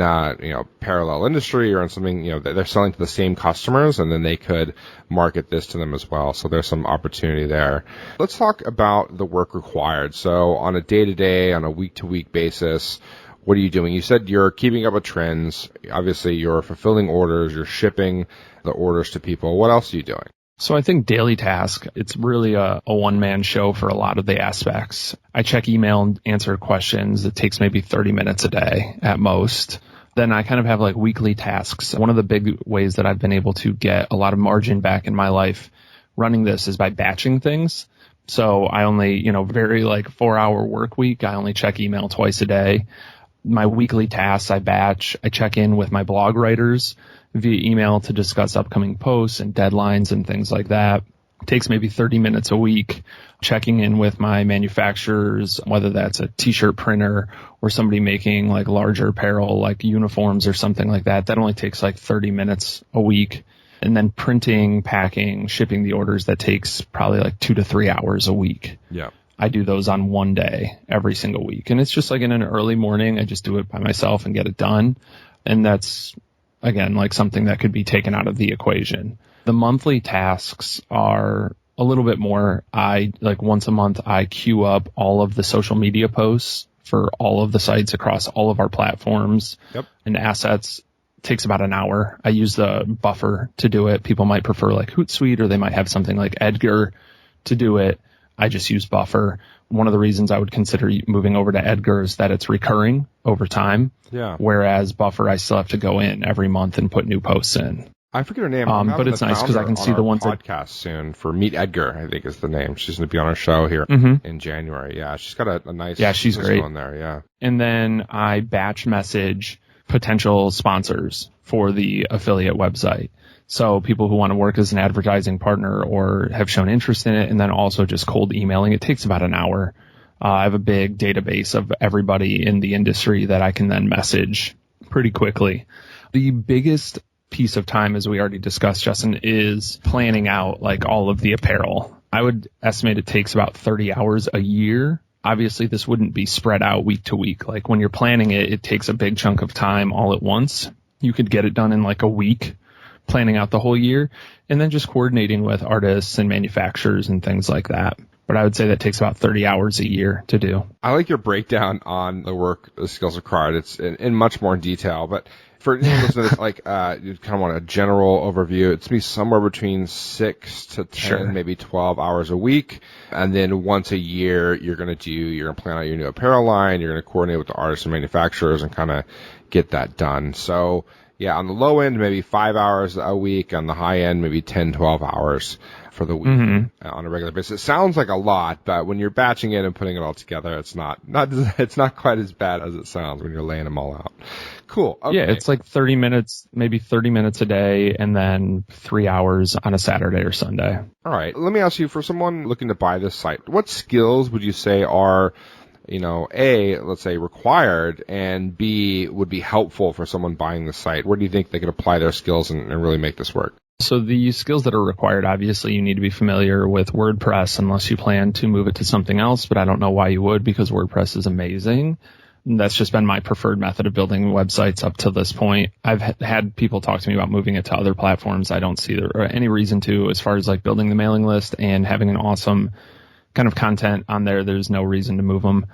[SPEAKER 1] a, parallel industry or in something, they're selling to the same customers, and then they could market this to them as well. So there's some opportunity there. Let's talk about the work required. So on a day-to-day, on a week-to-week basis, What are you doing? You said you're keeping up with trends. Obviously, you're fulfilling orders. You're shipping the orders to people. What else are you doing?
[SPEAKER 2] So I think daily task, it's really a one-man show for a lot of the aspects. I check email and answer questions. It takes maybe 30 minutes a day at most. Then I kind of have like weekly tasks. One of the big ways that I've been able to get a lot of margin back in my life running this is by batching things. So I only, very like 4-hour work week. I only check email twice a day. My weekly tasks I batch. I check in with my blog writers via email to discuss upcoming posts and deadlines and things like that. It takes maybe 30 minutes a week checking in with my manufacturers, whether that's a t-shirt printer or somebody making like larger apparel like uniforms or something like that. That only takes like 30 minutes a week. And then printing, packing, shipping the orders, that takes probably like 2 to 3 hours a week.
[SPEAKER 1] Yeah.
[SPEAKER 2] I do those on one day every single week. And it's just like in an early morning, I just do it by myself and get it done. And that's, again, like something that could be taken out of the equation. The monthly tasks are a little bit more. Once a month, I queue up all of the social media posts for all of the sites across all of our platforms and assets. It takes about an hour. I use the Buffer to do it. People might prefer like Hootsuite, or they might have something like Edgar to do it. I just use Buffer. One of the reasons I would consider moving over to Edgar is that it's recurring over time.
[SPEAKER 1] Yeah.
[SPEAKER 2] Whereas Buffer, I still have to go in every month and put new posts in.
[SPEAKER 1] I forget her name.
[SPEAKER 2] But it's nice because I can see the ones that
[SPEAKER 1] podcast soon for Meet Edgar, I think is the name. She's going to be on our show here in January. Yeah, she's got a nice
[SPEAKER 2] she's great
[SPEAKER 1] on there. Yeah.
[SPEAKER 2] And then I batch message potential sponsors for the affiliate website. So people who want to work as an advertising partner or have shown interest in it, and then also just cold emailing. It takes about an hour. I have a big database of everybody in the industry that I can then message pretty quickly. The biggest piece of time, as we already discussed, Justin, is planning out like all of the apparel. I would estimate it takes about 30 hours a year. Obviously, this wouldn't be spread out week to week. Like when you're planning it, it takes a big chunk of time all at once. You could get it done in like a week, planning out the whole year, and then just coordinating with artists and manufacturers and things like that. But I would say that takes about 30 hours a year to do.
[SPEAKER 1] I like your breakdown on the work, the skills required. It's in much more detail, but for anyone listening to this, like, you kind of want a general overview. It's me somewhere between 6 to 10, maybe 12 hours a week. And then once a year, you're going to plan out your new apparel line. You're going to coordinate with the artists and manufacturers and kind of get that done. So yeah, on the low end, maybe 5 hours a week. On the high end, maybe 10, 12 hours for the week on a regular basis. It sounds like a lot, but when you're batching it and putting it all together, it's not quite as bad as it sounds when you're laying them all out. Cool. Okay.
[SPEAKER 2] Yeah, it's like 30 minutes, maybe 30 minutes a day, and then 3 hours on a Saturday or Sunday.
[SPEAKER 1] All right. Let me ask you, for someone looking to buy this site, what skills would you say are, A, let's say required, and B, would be helpful for someone buying the site? Where do you think they could apply their skills and really make this work?
[SPEAKER 2] So the skills that are required, obviously, you need to be familiar with WordPress unless you plan to move it to something else, but I don't know why you would, because WordPress is amazing. That's just been my preferred method of building websites up to this point. I've had people talk to me about moving it to other platforms. I don't see any reason to, as far as like building the mailing list and having an awesome kind of content on there. There's no reason to move them.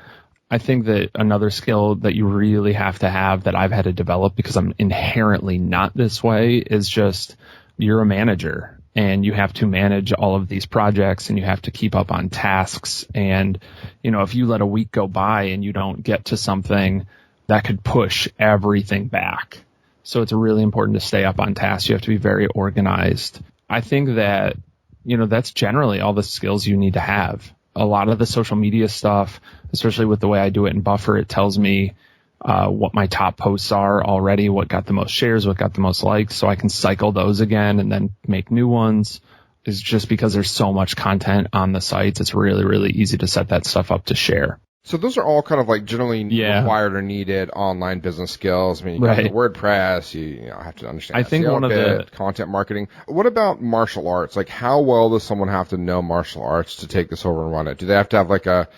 [SPEAKER 2] I think that another skill that you really have to have that I've had to develop because I'm inherently not this way is just you're a manager. And you have to manage all of these projects and you have to keep up on tasks. And, if you let a week go by and you don't get to something, that could push everything back. So it's really important to stay up on tasks. You have to be very organized. I think that, that's generally all the skills you need to have. A lot of the social media stuff, especially with the way I do it in Buffer, it tells me what my top posts are already, what got the most shares, what got the most likes, so I can cycle those again and then make new ones. Is just because there's so much content on the sites, it's really, really easy to set that stuff up to share.
[SPEAKER 1] So those are all kind of like generally required or needed online business skills. I mean, you got the WordPress, you have to understand.
[SPEAKER 2] I think one of the
[SPEAKER 1] content marketing. What about martial arts? Like, how well does someone have to know martial arts to take this over and run it? Do they have to have like a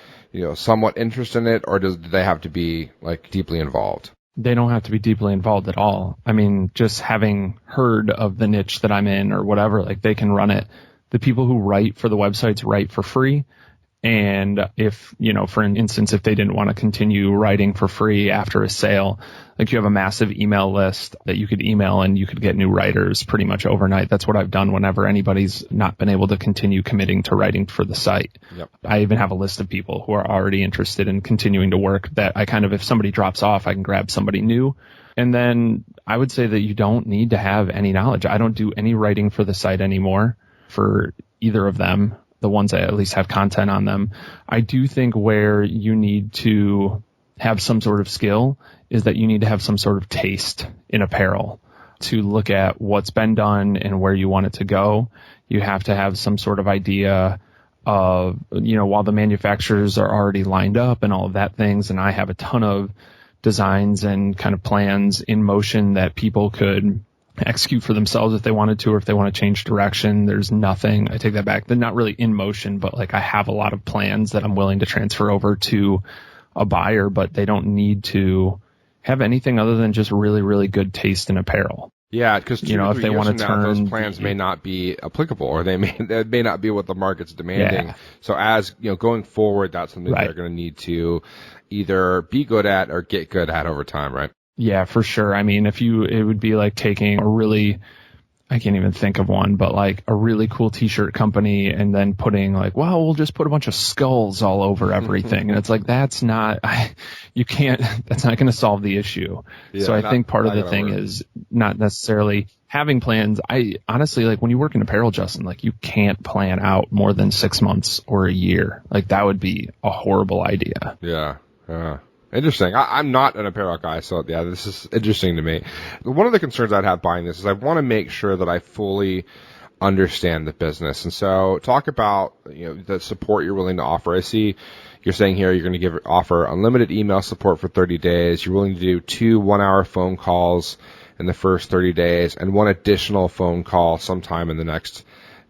[SPEAKER 1] somewhat interest in it, or do they have to be like deeply involved?
[SPEAKER 2] They don't have to be deeply involved at all. I mean, just having heard of the niche that I'm in or whatever, like they can run it. The people who write for the websites write for free. And if, for instance, if they didn't want to continue writing for free after a sale, like you have a massive email list that you could email and you could get new writers pretty much overnight. That's what I've done whenever anybody's not been able to continue committing to writing for the site.
[SPEAKER 1] Yep.
[SPEAKER 2] I even have a list of people who are already interested in continuing to work that I kind of, if somebody drops off, I can grab somebody new. And then I would say that you don't need to have any knowledge. I don't do any writing for the site anymore for either of them, the ones that at least have content on them. I do think where you need to have some sort of skill is that you need to have some sort of taste in apparel to look at what's been done and where you want it to go. You have to have some sort of idea of, while the manufacturers are already lined up and all of that things, and I have a ton of designs and kind of plans in motion that people could execute for themselves if they wanted to, or if they want to change direction. There's nothing, I take that back. They're not really in motion, but like I have a lot of plans that I'm willing to transfer over to a buyer, but they don't need to have anything other than just really, really good taste in apparel.
[SPEAKER 1] Yeah, because
[SPEAKER 2] if they want to turn,
[SPEAKER 1] those plans may not be applicable, or they may not be what the market's demanding.
[SPEAKER 2] Yeah.
[SPEAKER 1] So as going forward, that's something they're going to need to either be good at or get good at over time, right?
[SPEAKER 2] Yeah, for sure. I mean, it would be like taking a really, I can't even think of one, but like a really cool t-shirt company and then putting like, well, we'll just put a bunch of skulls all over everything. And it's like, that's not going to solve the issue. Yeah, so I think part of the thing is not necessarily having plans. I honestly, like when you work in apparel, Justin, like you can't plan out more than 6 months or a year. Like that would be a horrible idea.
[SPEAKER 1] Yeah. Interesting. I'm not an apparel guy, so yeah, this is interesting to me. One of the concerns I'd have buying this is I want to make sure that I fully understand the business. And so talk about, the support you're willing to offer. I see you're saying here you're going to offer unlimited email support for 30 days. You're willing to do 2 1-hour phone calls in the first 30 days and 1 additional phone call sometime in the next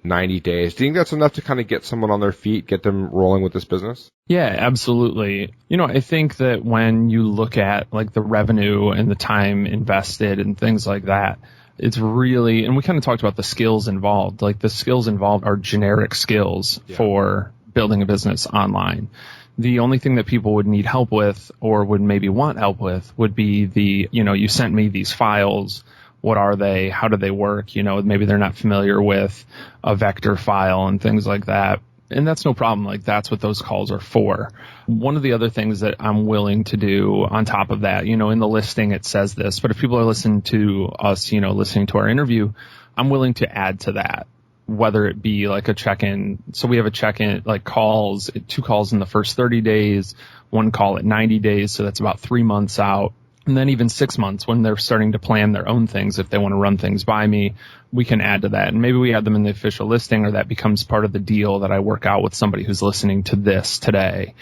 [SPEAKER 1] 90 days. Do you think that's enough to kind of get someone on their feet, get them rolling with this business?
[SPEAKER 2] Yeah, absolutely. I think that when you look at like the revenue and the time invested and things like that, it's really, and we kind of talked about the skills involved, like the skills involved are generic skills for building a business online. The only thing that people would need help with or would maybe want help with would be you sent me these files. What are they? How do they work? Maybe they're not familiar with a vector file and things like that. And that's no problem. Like that's what those calls are for. One of the other things that I'm willing to do on top of that, in the listing, it says this, but if people are listening to us, listening to our interview, I'm willing to add to that, whether it be like a check-in. So we have a check-in, like calls, 2 calls in the first 30 days, 1 call at 90 days. So that's about 3 months out. And then even 6 months when they're starting to plan their own things, if they want to run things by me, we can add to that. And maybe we add them in the official listing, or that becomes part of the deal that I work out with somebody who's listening to this today.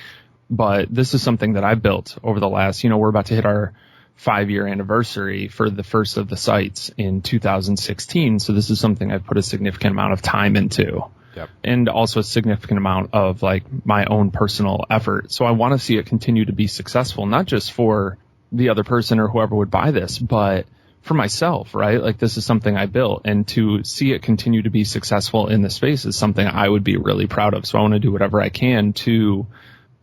[SPEAKER 2] But this is something that I built over the last, we're about to hit our 5-year anniversary for the first of the sites in 2016. So this is something I've put a significant amount of time into. Yep. And also a significant amount of like my own personal effort. So I want to see it continue to be successful, not just for the other person or whoever would buy this, but for myself, right? Like this is something I built, and to see it continue to be successful in the space is something I would be really proud of. So I want to do whatever I can to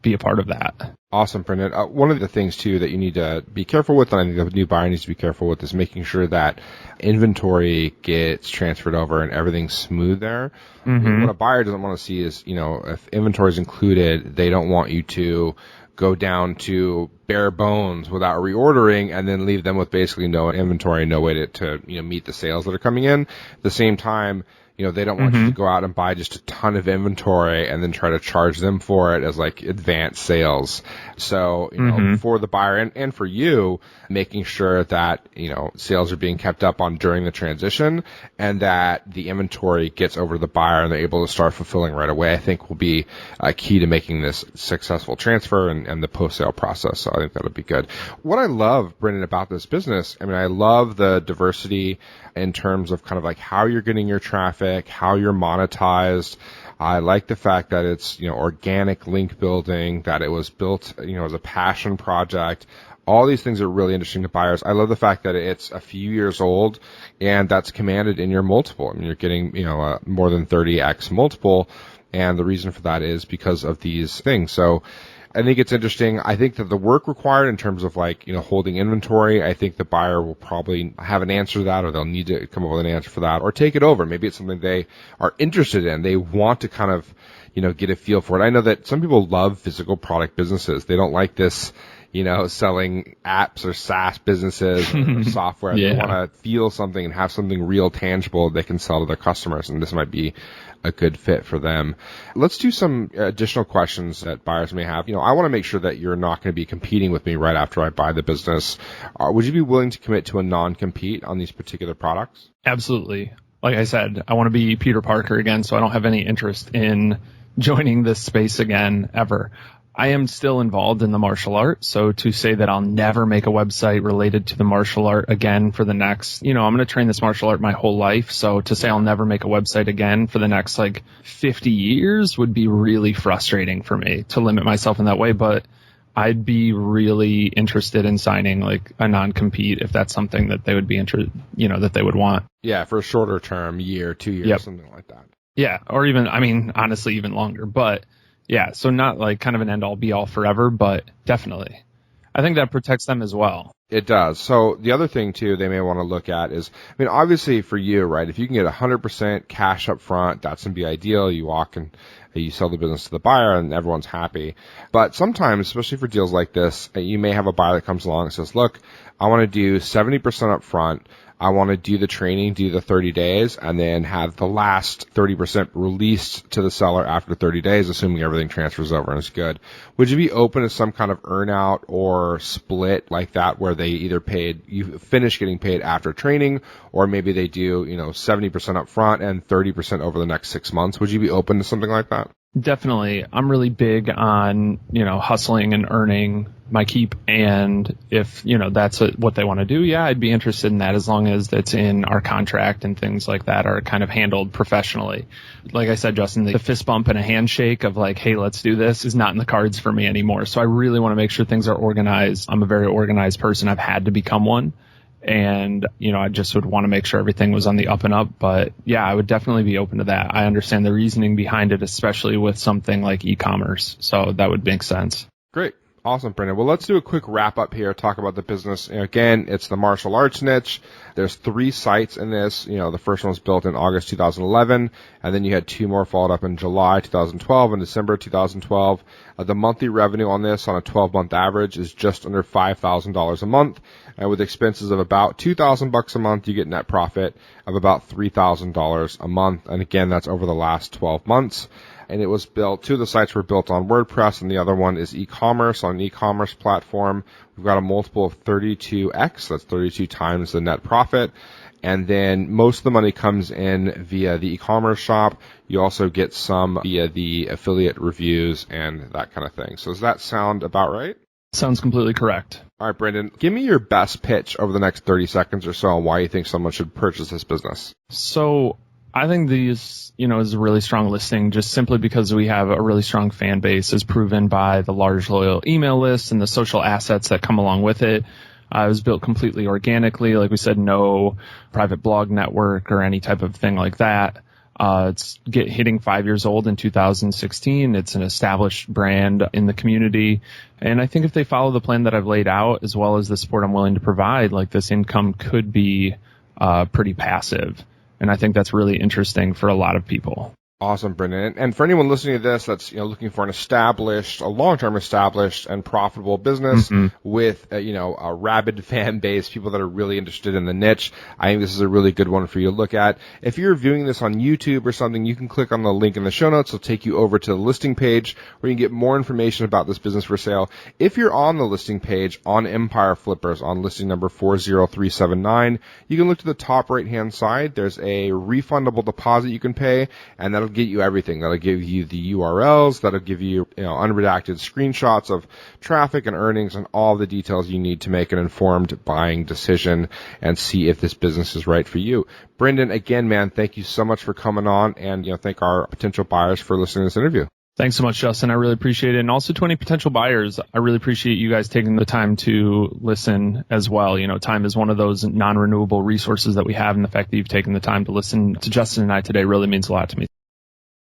[SPEAKER 2] be a part of that.
[SPEAKER 1] Awesome, Brendan. One of the things too that you need to be careful with, and I think the new buyer needs to be careful with, is making sure that inventory gets transferred over and everything's smooth there. Mm-hmm. What a buyer doesn't want to see is, if inventory is included, they don't want you to go down to bare bones without reordering and then leave them with basically no inventory, no way to meet the sales that are coming in. At the same time, they don't want you to go out and buy just a ton of inventory and then try to charge them for it as like advanced sales. So, for the buyer and for you, making sure that, sales are being kept up on during the transition and that the inventory gets over to the buyer and they're able to start fulfilling right away, I think will be key to making this successful transfer and the post-sale process. So I think that'll be good. What I love, Brendan, about this business, I love the diversity in terms of kind of like how you're getting your traffic, how you're monetized. I like the fact that it's, organic link building, that it was built, as a passion project. All these things are really interesting to buyers. I love the fact that it's a few years old and that's commanded in your multiple. You're getting, more than 30x multiple. And the reason for that is because of these things. So I think it's interesting. I think that the work required in terms of holding inventory, I think the buyer will probably have an answer to that, or they'll need to come up with an answer for that, or take it over. Maybe it's something they are interested in. They want to kind of, get a feel for it. I know that some people love physical product businesses. They don't like this, selling apps or SaaS businesses or software.
[SPEAKER 2] Yeah.
[SPEAKER 1] They want to feel something and have something real tangible they can sell to their customers. And this might be a good fit for them. Let's do some additional questions that buyers may have. I want to make sure that you're not going to be competing with me right after I buy the business. Would you be willing to commit to a non-compete on these particular products?
[SPEAKER 2] Absolutely. Like I said, I want to be Peter Parker again, so I don't have any interest in joining this space again ever. I am still involved in the martial art, so to say that I'll never make a website related to the martial art again for the next, I'm going to train this martial art my whole life, so to say I'll never make a website again for the next 50 years would be really frustrating for me to limit myself in that way, but I'd be really interested in signing a non-compete if that's something that they would be that they would want.
[SPEAKER 1] Yeah, for a shorter term, year, 2 years,
[SPEAKER 2] Yep.
[SPEAKER 1] something like that.
[SPEAKER 2] Yeah, or even, honestly, even longer, but yeah, so not kind of an end all be all forever, but definitely. I think that protects them as well.
[SPEAKER 1] It does. So the other thing too they may want to look at is, obviously for you, right, if you can get 100% cash up front, that's going to be ideal. You walk and you sell the business to the buyer and everyone's happy. But sometimes, especially for deals like this, you may have a buyer that comes along and says, look, I want to do 70% up front. I want to do the training, do the 30 days, and then have the last 30% released to the seller after 30 days, assuming everything transfers over and is good. Would you be open to some kind of earnout or split like that where they either you finish getting paid after training, or maybe they do, 70% up front and 30% over the next 6 months? Would you be open to something like that?
[SPEAKER 2] Definitely. I'm really big on, hustling and earning my keep. And if, that's what they want to do, yeah, I'd be interested in that as long as it's in our contract and things like that are kind of handled professionally. Like I said, Justin, the fist bump and a handshake of hey, let's do this is not in the cards for me anymore. So I really want to make sure things are organized. I'm a very organized person. I've had to become one. And, I just would want to make sure everything was on the up and up. But yeah, I would definitely be open to that. I understand the reasoning behind it, especially with something like e-commerce. So that would make sense.
[SPEAKER 1] Great. Awesome, Brendan. Well, let's do a quick wrap up here, talk about the business. Again, it's the martial arts niche. There's 3 sites in this. The first one was built in August 2011, and then you had 2 more followed up in July 2012 and December 2012. The monthly revenue on this on a 12-month average is just under $5,000 a month. And with expenses of about $2,000 a month, you get net profit of about $3,000 a month. And again, that's over the last 12 months. And it was built, 2 of the sites were built on WordPress, and the other one is Ecommerce on an e-commerce platform. We've got a multiple of 32x, that's 32 times the net profit. And then most of the money comes in via the e-commerce shop. You also get some via the affiliate reviews and that kind of thing. So does that sound about right?
[SPEAKER 2] Sounds completely correct.
[SPEAKER 1] All right, Brendan, give me your best pitch over the next 30 seconds or so on why you think someone should purchase this business.
[SPEAKER 2] So I think these, is a really strong listing just simply because we have a really strong fan base as proven by the large loyal email list and the social assets that come along with it. It was built completely organically. Like we said, no private blog network or any type of thing like that. It's hitting 5 years old in 2016. It's an established brand in the community. And I think if they follow the plan that I've laid out, as well as the support I'm willing to provide, this income could be pretty passive. And I think that's really interesting for a lot of people.
[SPEAKER 1] Awesome, Brendan. And for anyone listening to this that's looking for a long-term established and profitable business with a rabid fan base, people that are really interested in the niche, I think this is a really good one for you to look at. If you're viewing this on YouTube or something, you can click on the link in the show notes. It'll take you over to the listing page where you can get more information about this business for sale. If you're on the listing page on Empire Flippers on listing number 40379, you can look to the top right-hand side. There's a refundable deposit you can pay, and that'll get you everything. That'll give you the URLs, that'll give you, unredacted screenshots of traffic and earnings and all the details you need to make an informed buying decision and see if this business is right for you. Brendan, again, man, thank you so much for coming on, and thank our potential buyers for listening to this interview.
[SPEAKER 2] Thanks so much, Justin. I really appreciate it. And also to any potential buyers, I really appreciate you guys taking the time to listen as well. Time is one of those non-renewable resources that we have, and the fact that you've taken the time to listen to Justin and I today really means a lot to me.